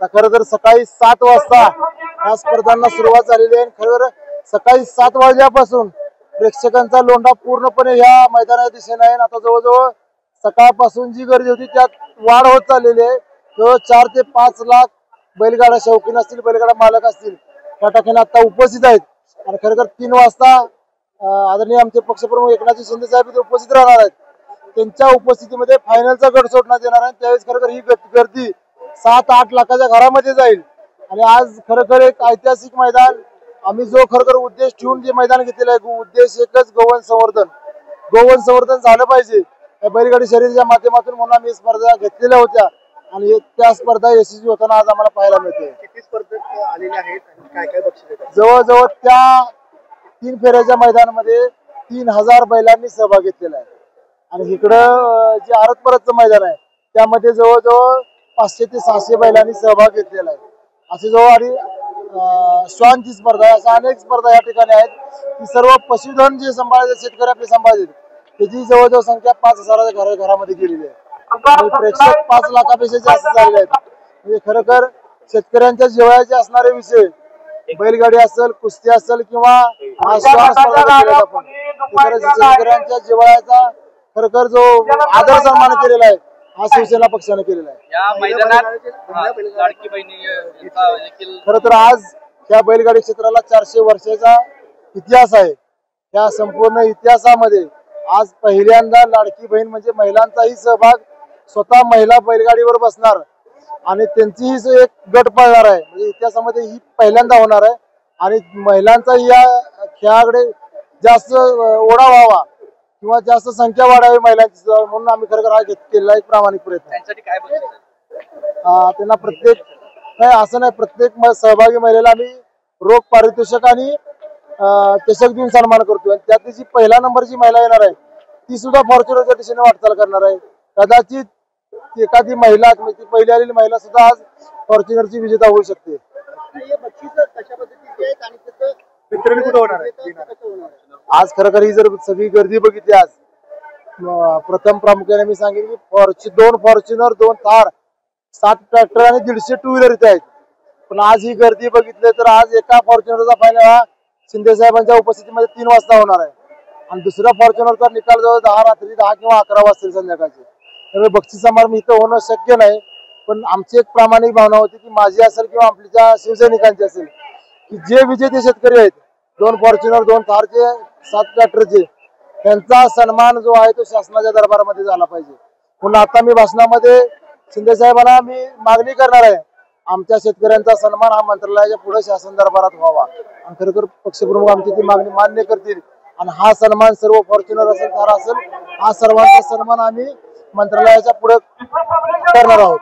आता खरं तर सकाळी 7 वाजता या स्पर्धांना सुरुवात झालेली आहे। खरं सकाळी 7 वाजल्यापासून प्रेक्षकांचा लोंढा पूर्णपणे या मैदानाच्या दिशेने आहे। आता जवळजवळ सकाळपासून जी गर्दी होती त्यात वाढ होत चाललेली आहे। जवळ 4 ते 5 लाख बैलगाडा शौकीन असतील, बैलगाडा मालक असतील त्या ठिकाणी आता उपस्थित आहेत। आणि खरं 3 वाजता आदरणीय आमचे पक्षप्रमुख एकनाथ शिंदे साहेब इथे उपस्थित राहणार आहेत। त्यांच्या उपस्थितीमध्ये फायनलचा गट सोडण्यात येणार आहे। त्यावेळेस खरं ही गर्दी 7-8 लाखाच्या घरामध्ये जाईल। आणि आज खरं एक ऐतिहासिक मैदान आम्ही जो खरं उद्देश ठेवून जे मैदान घेतलेलं आहे, उद्देश एकच गोवन संवर्धन झालं पाहिजे या बैलगाडी शर्यतीच्या माध्यमातून म्हणून आम्ही स्पर्धा घेतलेल्या होत्या आणि त्या स्पर्धा यशस्वी होताना आज आम्हाला पाहायला मिळते। किती स्पर्धक आलेले आहेत आणि काय काय बक्षीस देतात? जवळजवळ त्या 3 फेऱ्याच्या मैदानामध्ये 3000 बैलांनी सहभाग घेतलेला आहे। आणि इकडं जे आरत परतचं मैदान आहे त्यामध्ये जवळजवळ 500 ते 600 बैलांनी सहभाग घेतलेला आहे। असे जवळ आणि श्वानची स्पर्धा आहे, अशा अनेक स्पर्धा या ठिकाणी आहेत की सर्व पशुधन जे सांभाळायचे शेतकरी आपले सांभाळतात त्याची जवळजवळ संख्या 5000 घरामध्ये गेलेली आहे। प्रेक्षक 5 लाखापेक्षा जास्त झालेले आहेत। म्हणजे खरं शेतकऱ्यांच्या जिव्हाळ्याचे असणारे विषय बैलगाडी असेल, कुस्ती असेल किंवा शेतकऱ्यांच्या जिव्हाळ्याचा खरं जो आदर सन्मान केलेला आहे हा शिवसेना पक्षाने केलेला आहे। या मैदानात लाडकी बहिणी खरं तर आज या बैलगाडी क्षेत्राला 400 वर्षाचा इतिहास आहे। या संपूर्ण इतिहासामध्ये आज पहिल्यांदा लाडकी बहीण म्हणजे महिलांचाही सहभाग, स्वतः महिला बैलगाडीवर बसणार आणि त्यांचीही एक गट पळणार आहे। म्हणजे इतिहासामध्ये ही पहिल्यांदा होणार आहे आणि महिलांचाही या खेळाकडे जास्त ओढा व्हावा किंवा जास्त संख्या वाढावी महिलांची म्हणून आम्ही खरं हा केलेला एक प्रामाणिक प्रयत्न। त्यांच्यासाठी काय त्यांना प्रत्येक नाही असं नाही, प्रत्येक सहभागी महिलेला आम्ही रोख पारितोषिक आणि चषक देऊन सन्मान करतो। आणि त्यातली जी पहिला नंबरची महिला येणार आहे ती सुद्धा फॉर्च्युनरच्या दिशेने वाटचाल करणार आहे। कदाचित एखादी महिला ती पहिली आलेली महिला सुद्धा आज फॉर्च्युनरची विजेता होऊ शकते। आज खरं ही जर सगळी गर्दी बघितली आज प्रथम प्रामुख्याने मी सांगेन की 2 फॉर्च्युनर, 2 थार, 7 ट्रॅक्टर आणि 150 टू व्हीलर इथे आहेत। पण आज ही गर्दी बघितली तर आज एका फॉर्च्युनरचा फायनल हा शिंदे साहेबांच्या उपस्थितीमध्ये 3 वाजता होणार आहे आणि दुसऱ्या फॉर्च्युनरचा निकाल जवळ 10 रात्री 10 किंवा 11 वाजतील संध्याकाळचे। त्यामुळे बक्षीस समारंभ इथं होणं शक्य नाही। पण आमची एक प्रामाणिक भावना होती की माझी असेल किंवा आपल्या शिवसैनिकांची असेल की जे विजेते शेतकरी आहेत 2 फॉर्च्युनर, 2 थारचे, 7 ट्रॅक्टरचे, त्यांचा सन्मान जो आहे तो शासनाच्या दरबारामध्ये झाला पाहिजे। म्हणून आता मी भाषणामध्ये शिंदे साहेबांना मी मागणी करणार आहे आमच्या शेतकऱ्यांचा सन्मान हा मंत्रालयाच्या पुढे शासन दरबारात व्हावा आणि खरं पक्षप्रमुख आमची ती मागणी मान्य करतील आणि हा सन्मान सर्व फॉर्च्युनर असेल, थार असेल, हा सर्वांचा सन्मान आम्ही मंत्रालयाच्या पुढे करणार आहोत।